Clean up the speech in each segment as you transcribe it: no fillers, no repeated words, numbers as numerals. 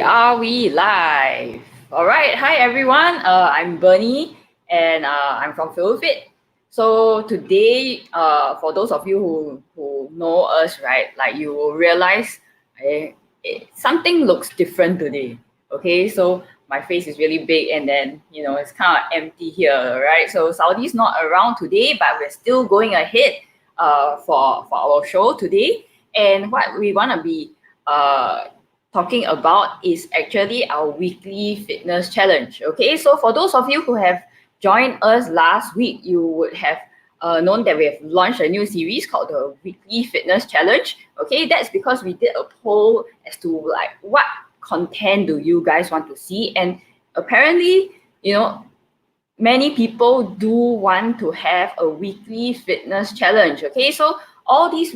Are we live? All right. Hi, everyone. I'm Bernie, and I'm from FieldFit. So today, for those of you who know us, right, like you will realize something looks different today. Okay, so my face is really big, and then it's kind of empty here, right? So Saudi's not around today, but we're still going ahead for our show today. And what we want to be talking about is actually our weekly fitness challenge. Okay, so for those of you who have joined us last week, you would have known that we have launched a new series called the Weekly Fitness Challenge. Okay, that's because we did a poll as to like what content do you guys want to see, and apparently, many people do want to have a weekly fitness challenge. Okay, so all these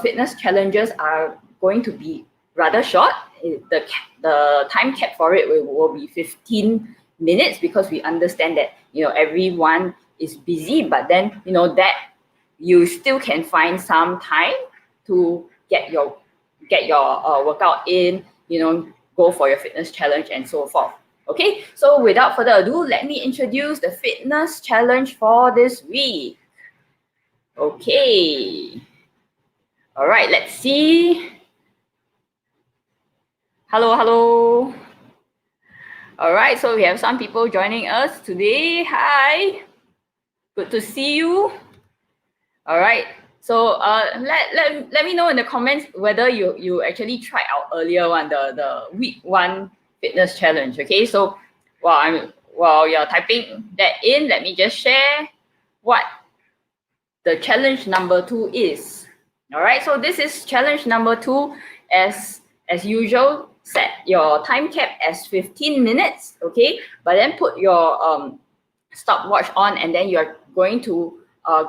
fitness challenges are going to be rather short. The time cap for it will be 15 minutes because we understand that everyone is busy, but then that you still can find some time to get your workout in, go for your fitness challenge and so forth. Okay, so without further ado, let me introduce the fitness challenge for this week. Okay, all right, let's see. Hello. All right, so we have some people joining us today. Hi, good to see you. All right, so let me know in the comments whether you actually tried out earlier one, the week 1 fitness challenge. Okay, so while you're typing that in, let me just share what the challenge number 2 is. All right, so this is challenge number 2. As usual, set your time cap as 15 minutes, okay? But then put your stopwatch on, and then you're going to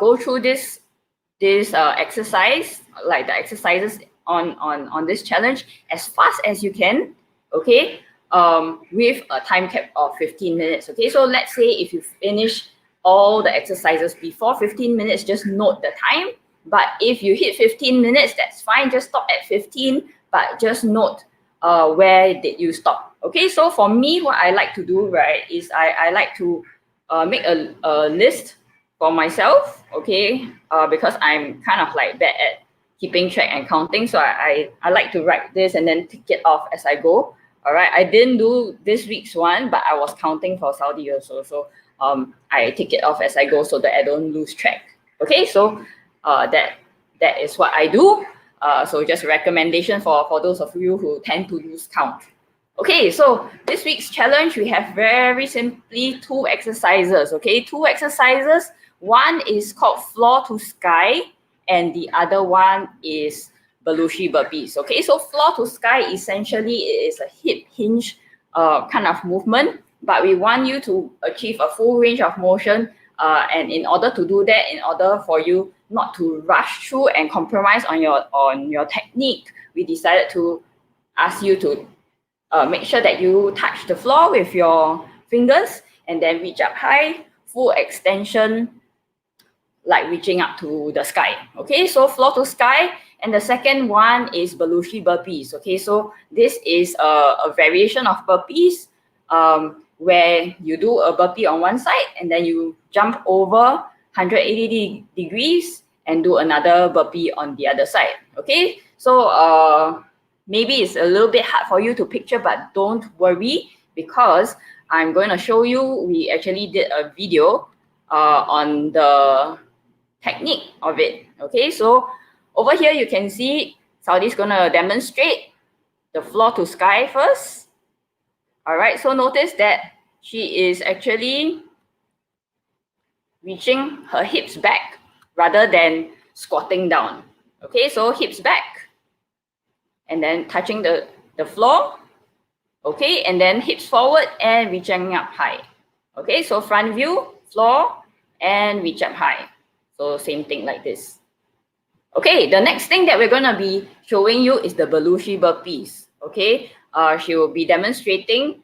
go through this exercise, like the exercises on this challenge, as fast as you can, okay? With a time cap of 15 minutes, okay? So let's say if you finish all the exercises before 15 minutes, just note the time. But if you hit 15 minutes, that's fine. Just stop at 15, but just note where did you stop. Okay, so for me, what I like to do, right, is I like to make a list for myself, okay, because I'm kind of like bad at keeping track and counting. So I like to write this and then tick it off as I go. All right, I didn't do this week's one, but I was counting for Saudi also. So I tick it off as I go so that I don't lose track. Okay, so that is what I do. So just a recommendation for those of you who tend to lose count. Okay, so this week's challenge, we have very simply 2 exercises. Okay, 2 exercises. One is called floor to sky, and the other one is Belushi Burpees. Okay, so floor to sky essentially is a hip hinge kind of movement, but we want you to achieve a full range of motion. And in order to do that, in order for you not to rush through and compromise on your technique, we decided to ask you to make sure that you touch the floor with your fingers and then reach up high, full extension, like reaching up to the sky. Okay, so floor to sky. And the second one is Balushi Burpees. Okay, so this is a variation of burpees where you do a burpee on one side and then you jump over 180 degrees and do another burpee on the other side. Okay, so maybe it's a little bit hard for you to picture, but don't worry, because I'm going to show you. We actually did a video on the technique of it. Okay, so over here you can see Saudi's going to demonstrate the floor to sky first. All right, so notice that she is actually reaching her hips back rather than squatting down. Okay, so hips back and then touching the floor. Okay, and then hips forward and reaching up high. Okay, so front view, floor, and reach up high. So same thing like this. Okay, the next thing that we're going to be showing you is the Belushi Burpees. Okay, she will be demonstrating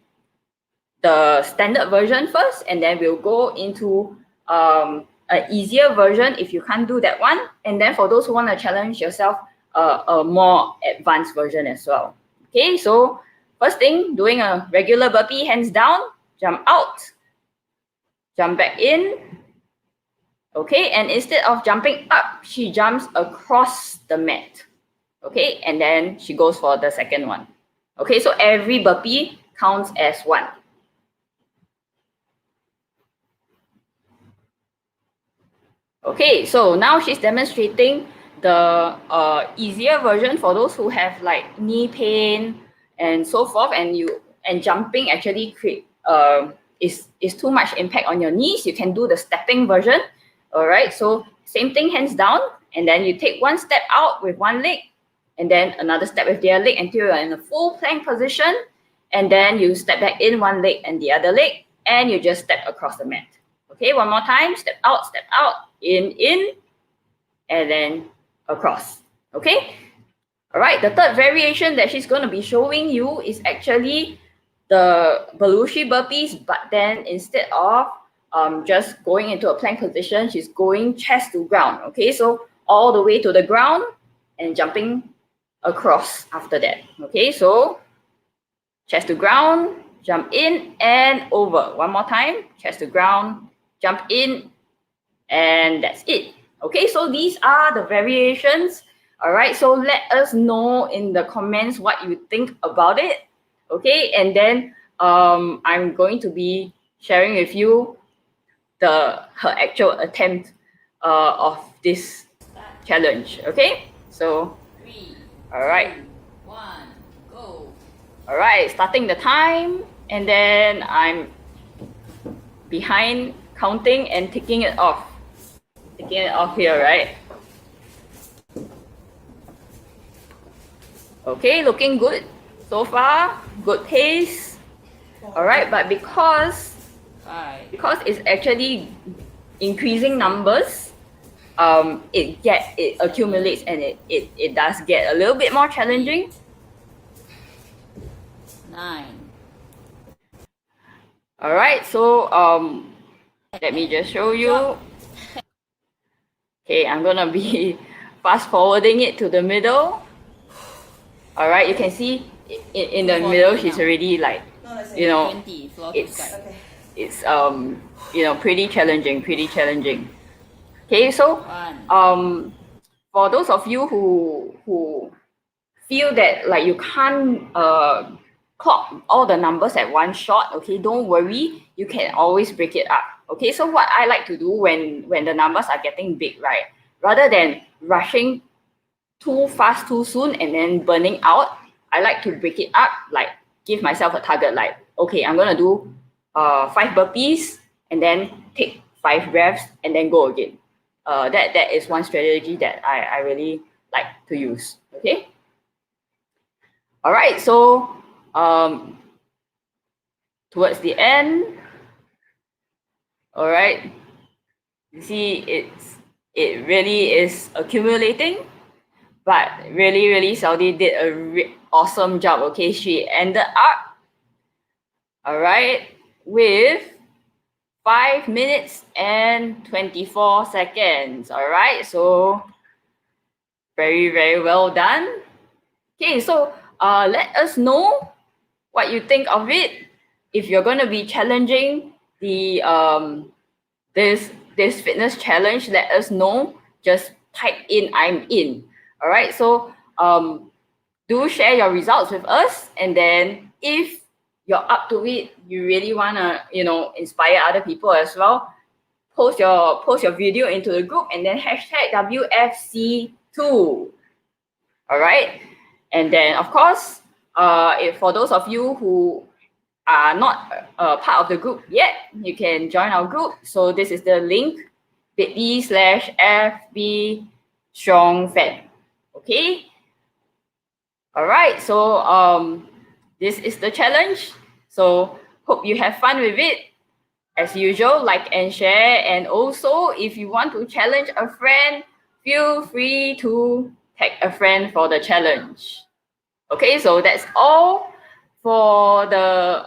the standard version first, and then we'll go into an easier version if you can't do that one. And then for those who want to challenge yourself, a more advanced version as well. Okay, so first thing, doing a regular burpee, hands down, jump out, jump back in. Okay, and instead of jumping up, she jumps across the mat. Okay, and then she goes for the second one. Okay, so every burpee counts as one. Okay, so now she's demonstrating the easier version for those who have like knee pain and so forth, and jumping actually is too much impact on your knees. You can do the stepping version. All right, so same thing, hands down, and then you take one step out with one leg, and then another step with the other leg until you're in a full plank position, and then you step back in one leg and the other leg, and you just step across the mat. Okay, one more time, step out, in, and then across. Okay, all right, the third variation that she's going to be showing you is actually the Belushi Burpees, but then instead of just going into a plank position, she's going chest to ground. Okay, so all the way to the ground and jumping across after that. Okay, so chest to ground, jump in and over. One more time, chest to ground, jump in, and that's it. Okay, so these are the variations. All right, so let us know in the comments what you think about it. Okay, and then I'm going to be sharing with you her actual attempt of this challenge. Okay, so 3, all right, 2, 1, go. all right, starting the time, and then I'm behind counting and taking it off here, right? Okay, looking good so far, good pace. All right, but because it's actually increasing numbers, it accumulates, and it does get a little bit more challenging. 9. All right, so let me just show you. Okay, I'm gonna be fast forwarding it to the middle. All right, you can see in the middle she's already like, you know, 20, it's you know, pretty challenging. Okay, so for those of you who feel that like you can't clock all the numbers at one shot, okay, don't worry, you can always break it up. Okay, so what I like to do when the numbers are getting big, right, rather than rushing too fast too soon and then burning out, I like to break it up, like give myself a target, like, okay, I'm gonna do 5 burpees and then take 5 breaths and then go again. That is one strategy that I really like to use. Okay, all right, so towards the end, all right, you see it really is accumulating, but really Saudi did a awesome job. Okay, she ended up, all right, with 5 minutes and 24 seconds. All right, so very well done. Okay, so let us know what you think of it. If you're going to be challenging the this fitness challenge, let us know. Just type in "I'm in." All right, so do share your results with us, and then if you're up to it, you really wanna, you know, inspire other people as well, post your video into the group and then hashtag WFC2. All right, and then of course, if for those of you who are not part of the group yet, you can join our group. So this is the link, bit.ly/FB Strong Fan. Okay. All right. So this is the challenge. So hope you have fun with it. As usual, like and share. And also, if you want to challenge a friend, feel free to tag a friend for the challenge. Okay, so that's all for the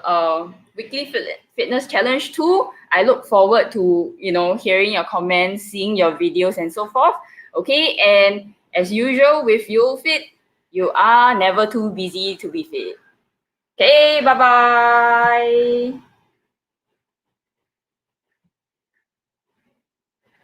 weekly fitness challenge 2. I look forward to, you know, hearing your comments, seeing your videos and so forth. Okay, and as usual with You'll Fit, you are never too busy to be fit. Okay, bye bye.